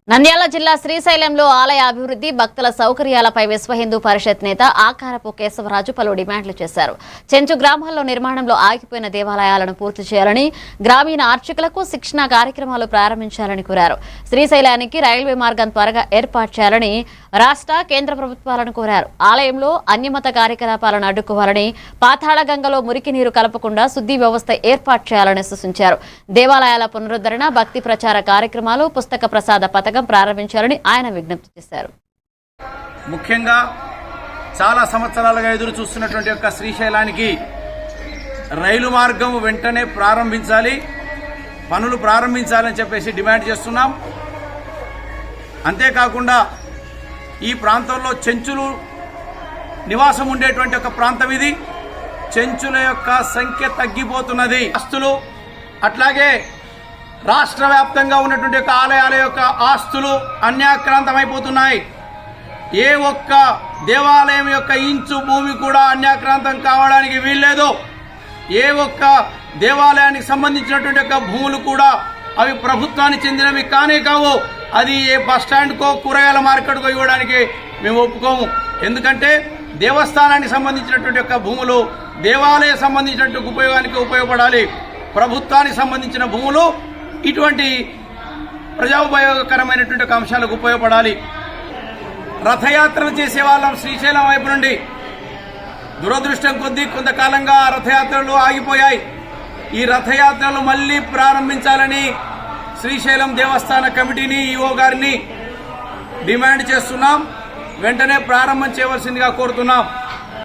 నంద్యాల జిల్లా శ్రీశైలంలో ఆలయ అభివృద్ధి భక్తుల సౌకర్యాలపై విశ్వ హిందూ పరిషత్ నేత ఆకారపు కేశవరాజు పలు డిమాండ్లు చేశారు. చెంచు గ్రామాల్లో నిర్మాణంలో ఆగిపోయిన దేవాలయాలను పూర్తి చేయాలని, గ్రామీణ అర్చకులకు శిక్షణ కార్యక్రమాలు ప్రారంభించాలని కోరారు. శ్రీశైలానికి రైల్వే మార్గం త్వరగా ఏర్పాటు చేయాలని రాష్ట్ర కేంద్ర ప్రభుత్వాలను కోరారు. ఆలయంలో అన్యమత కార్యకలాపాలను అడ్డుకోవాలని, పాతాళ గంగలో మురికి నీరు కలపకుండా శుద్ధి వ్యవస్థ ఏర్పాటు చేయాలని సూచించారు. దేవాలయాల పునరుద్ధరణ, భక్తి ప్రచార కార్యక్రమాలు, పుస్తక ప్రసాద పథకం ప్రారంభించాలని ఆయన విజ్ఞప్తి చేశారు. ముఖ్యంగా చాలా సంవత్సరాలుగా ఎదురు చూస్తున్నటువంటి యొక్క శ్రీశైలానికి రైలు మార్గం వెంటనే పనులు ప్రారంభించాలని చెప్పేసి డిమాండ్ చేస్తున్నాం. అంతేకాకుండా ఈ ప్రాంతంలో చెంచులు నివాసం ఉండేటువంటి ఒక ప్రాంతం ఇది. చెంచుల యొక్క సంఖ్య తగ్గిపోతున్నది. ఆస్తులు అట్లాగే రాష్ట్ర వ్యాప్తంగా ఉన్నటువంటి యొక్క ఆలయాల యొక్క ఆస్తులు అన్యాక్రాంతమైపోతున్నాయి. ఏ ఒక్క దేవాలయం యొక్క ఇంచు భూమి కూడా అన్యాక్రాంతం కావడానికి వీల్లేదు. ఏ ఒక్క దేవాలయానికి సంబంధించినటువంటి యొక్క భూములు కూడా అవి ప్రభుత్వానికి చెందినవి కానే కావు. అది ఏ బస్ స్టాండ్కో కూరగాయల మార్కెట్కో ఇవ్వడానికి మేము ఒప్పుకోము. ఎందుకంటే దేవస్థానానికి సంబంధించినటువంటి యొక్క భూములు దేవాలయ సంబంధించినటువంటి ఉపయోగానికి ఉపయోగపడాలి. ప్రభుత్వానికి సంబంధించిన భూములు ఇటువంటి ప్రజాఉపయోగకరమైనటువంటి అంశాలకు ఉపయోగపడాలి. రథయాత్రలు చేసే వాళ్ళం శ్రీశైలం వైపు నుండి దురదృష్టం కొద్దీ కొంతకాలంగా రథయాత్రలు ఆగిపోయాయి. ఈ రథయాత్రలు మళ్లీ ప్రారంభించాలని శ్రీశైలం దేవస్థాన కమిటీని, ఈఓ గారిని డిమాండ్ చేస్తున్నాం. వెంటనే ప్రారంభం చేయవలసిందిగా కోరుతున్నాం.